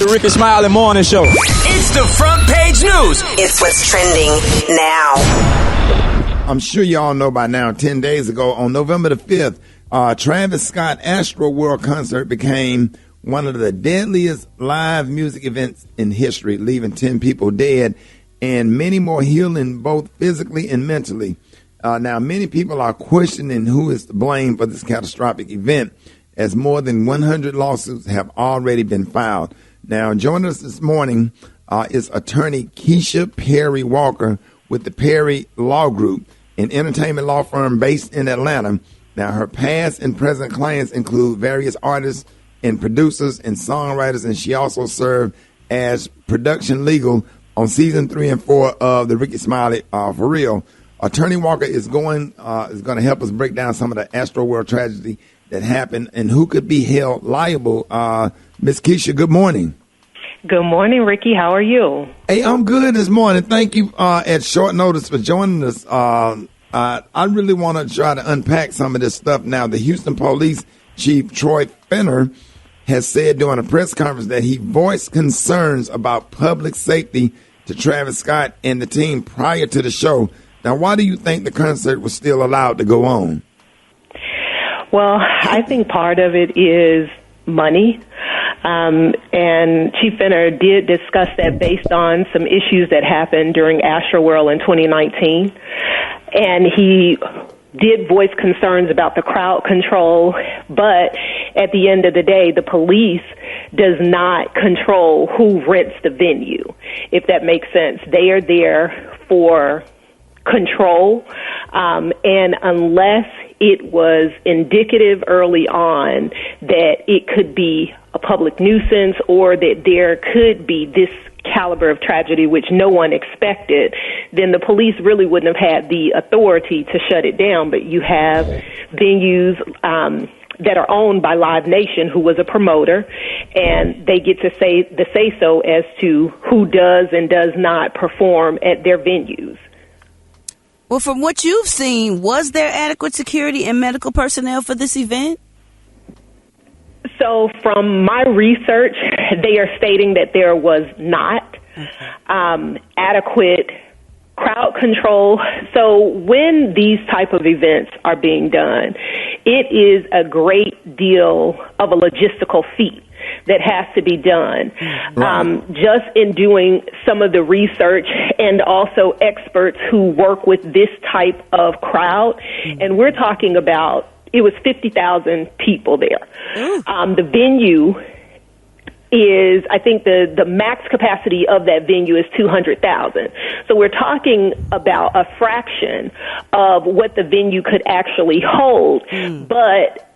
The Rickey Smiley Morning Show. It's the front page news. It's what's trending now. I'm sure you all know by now, 10 days ago, on November the 5th, Travis Scott Astroworld concert became one of the deadliest live music events in history, leaving 10 people dead and many more healing both physically and mentally. Now, many people are questioning who is to blame for this catastrophic event, as more than 100 lawsuits have already been filed. Now, joining us this morning is Attorney Keisha Perry-Walker with the Perry Law Group, an entertainment law firm based in Atlanta. Now, her past and present clients include various artists and producers and songwriters, and she also served as production legal on season 3 and 4 of the Rickey Smiley For Real. Attorney Walker is going to help us break down some of the Astroworld tragedy that happened and who could be held liable. Miss Keisha, good morning. Good morning, Ricky. How are you? Hey, I'm good this morning. Thank you at short notice for joining us. I really want to try to unpack some of this stuff now. The Houston Police Chief Troy Fenner has said during a press conference that he voiced concerns about public safety to Travis Scott and the team prior to the show. Now, why do you think the concert was still allowed to go on? Well, I think part of it is money. And Chief Fenner did discuss that based on some issues that happened during Astroworld in 2019. And he did voice concerns about the crowd control, but at the end of the day, the police does not control who rents the venue, if that makes sense. They are there for control, and unless it was indicative early on that it could be a public nuisance or that there could be this caliber of tragedy which no one expected, then the police really wouldn't have had the authority to shut it down. But you have venues that are owned by Live Nation, who was a promoter, and they get to say the say-so as to who does and does not perform at their venues. Well, from what you've seen, was there adequate security and medical personnel for this event? So from my research, they are stating that there was not adequate crowd control. So when these type of events are being done, it is a great deal of a logistical feat that has to be done. Right. Just in doing some of the research and also experts who work with this type of crowd, and we're talking about, it was 50,000 people there. The venue is, I think the max capacity of that venue is 200,000. So we're talking about a fraction of what the venue could actually hold. But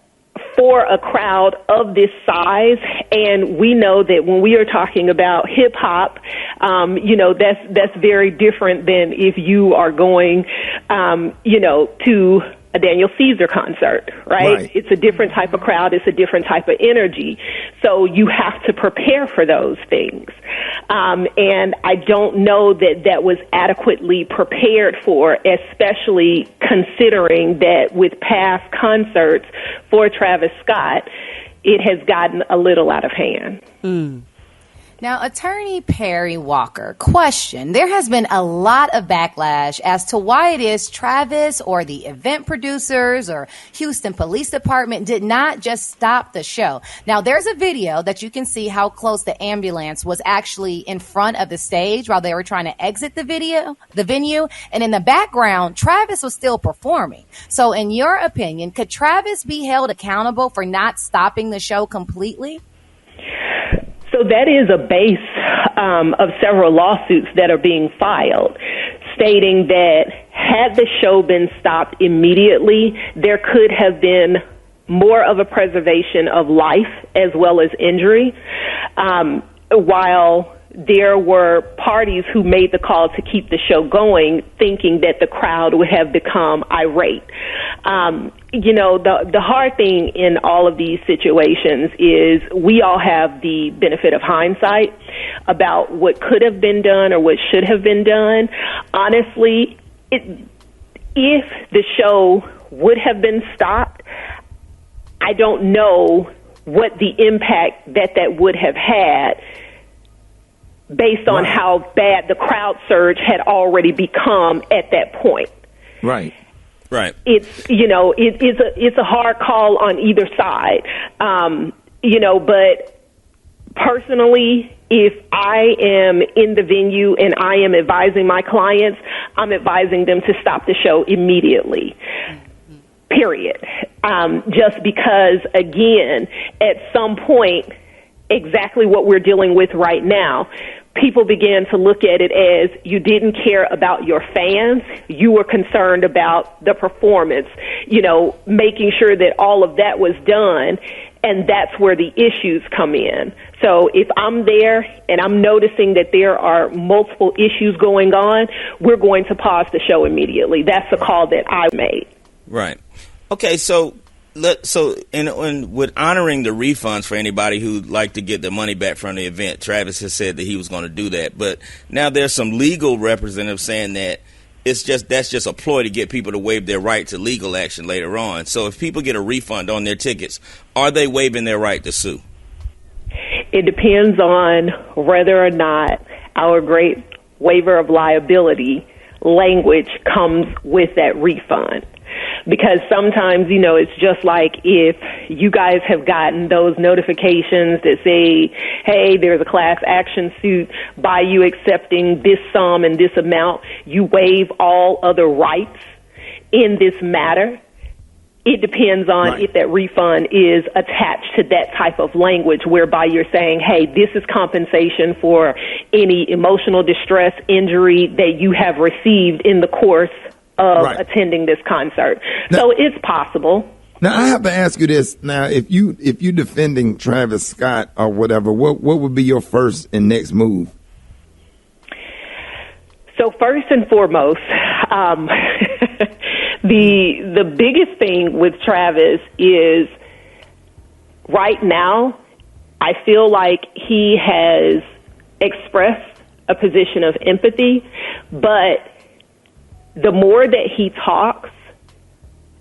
for a crowd of this size, and we know that when we are talking about hip hop, that's very different than if you are going, to a Daniel Caesar concert, right? It's a different type of crowd. It's a different type of energy. So you have to prepare for those things. And I don't know that that was adequately prepared for, especially considering that with past concerts for Travis Scott, it has gotten a little out of hand. Now, Attorney Perry-Walker, question. There has been a lot of backlash as to why it is Travis or the event producers or Houston Police Department did not just stop the show. Now, there's a video that you can see how close the ambulance was actually in front of the stage while they were trying to exit the venue. And in the background, Travis was still performing. So in your opinion, could Travis be held accountable for not stopping the show completely? So that is a base of several lawsuits that are being filed, stating that had the show been stopped immediately, there could have been more of a preservation of life as well as injury, while there were parties who made the call to keep the show going, thinking that the crowd would have become irate. The hard thing in all of these situations is we all have the benefit of hindsight about what could have been done or what should have been done. Honestly, if the show would have been stopped, I don't know what the impact that would have had based on how bad the crowd surge had already become at that point. Right. Right. It's, it's a hard call on either side. But personally, if I am in the venue and I am advising my clients, I'm advising them to stop the show immediately. Period. Just because, again, at some point, exactly what we're dealing with right now, people began to look at it as you didn't care about your fans. You were concerned about the performance, making sure that all of that was done. And that's where the issues come in. So if I'm there and I'm noticing that there are multiple issues going on, we're going to pause the show immediately. That's the call that I made. Right. Okay, so with honoring the refunds for anybody who'd like to get their money back from the event, Travis has said that he was going to do that. But now there's some legal representatives saying that that's just a ploy to get people to waive their right to legal action later on. So if people get a refund on their tickets, are they waiving their right to sue? It depends on whether or not our great waiver of liability language comes with that refund. Because sometimes, it's just like if you guys have gotten those notifications that say, hey, there's a class action suit by you accepting this sum and this amount, you waive all other rights in this matter. It depends on if that refund is attached to that type of language whereby you're saying, hey, this is compensation for any emotional distress, injury that you have received in the course of attending this concert. Now, so it's possible. Now, I have to ask you this. Now, if you defending Travis Scott or whatever, what would be your first and next move? So first and foremost, the biggest thing with Travis is right now, I feel like he has expressed a position of empathy, but the more that he talks,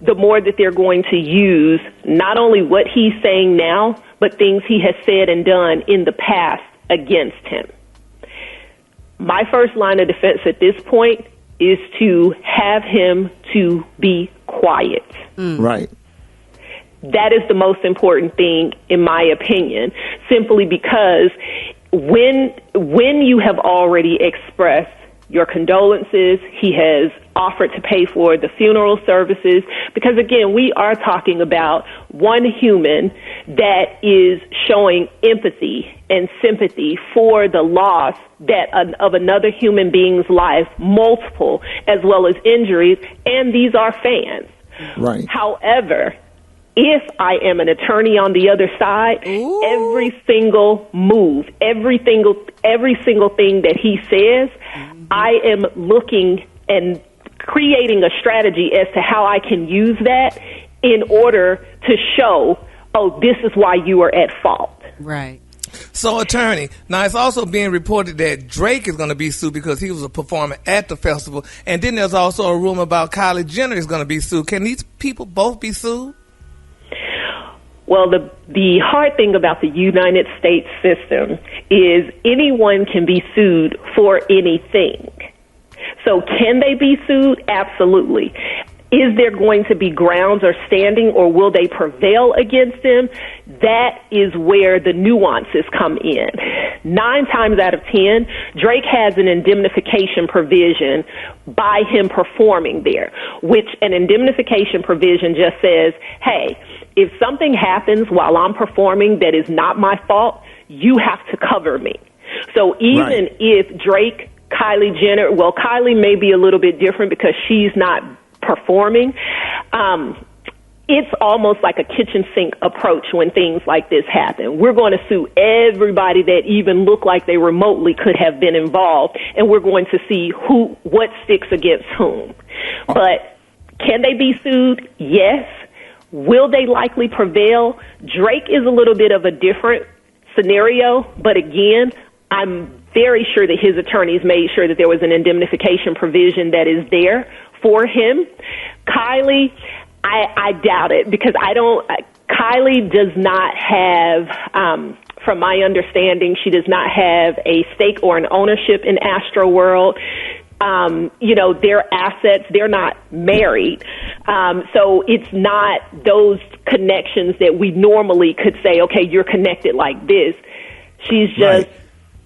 the more that they're going to use not only what he's saying now, but things he has said and done in the past against him. My first line of defense at this point is to have him to be quiet. Right. That is the most important thing, in my opinion, simply because when you have already expressed your condolences, he has offered to pay for the funeral services, because again, we are talking about one human that is showing empathy and sympathy for the loss of another human being's life, multiple, as well as injuries, and these are fans. Right. However, if I am an attorney on the other side, every single move, every single thing that he says, I am looking and creating a strategy as to how I can use that in order to show, this is why you are at fault. Right. So, attorney, now it's also being reported that Drake is going to be sued because he was a performer at the festival. And then there's also a rumor about Kylie Jenner is going to be sued. Can these people both be sued? Well, the hard thing about the United States system is anyone can be sued for anything. So can they be sued? Absolutely. Is there going to be grounds or standing, or will they prevail against them? That is where the nuances come in. 9 times out of 10, Drake has an indemnification provision by him performing there, which an indemnification provision just says, hey, if something happens while I'm performing that is not my fault, you have to cover me. So even if Drake, Kylie Jenner, well, Kylie may be a little bit different because she's not performing. It's almost like a kitchen sink approach when things like this happen. We're going to sue everybody that even looked like they remotely could have been involved, and we're going to see what sticks against whom. But can they be sued? Yes. Will they likely prevail? Drake is a little bit of a different scenario, but again, I'm very sure that his attorneys made sure that there was an indemnification provision that is there for him. Kylie, I doubt it, because Kylie does not have from my understanding, she does not have a stake or an ownership in Astroworld. Their assets, they're not married. So it's not those connections that we normally could say, okay, you're connected like this. She's just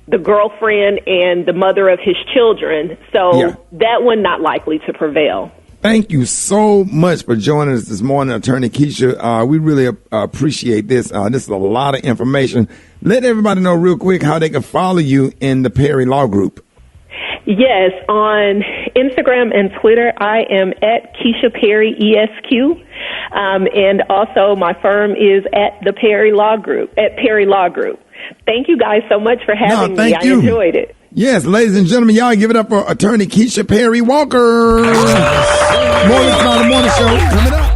the girlfriend and the mother of his children. So that one not likely to prevail. Thank you so much for joining us this morning, Attorney Keisha. We really appreciate this. This is a lot of information. Let everybody know real quick how they can follow you in the Perry Law Group. Yes, on Instagram and Twitter, I am at Keisha Perry ESQ. And also my firm is at the Perry Law Group, at Perry Law Group. Thank you guys so much for having me. I enjoyed it. Yes, ladies and gentlemen, y'all give it up for Attorney Keisha Perry-Walker. Morning Show coming up.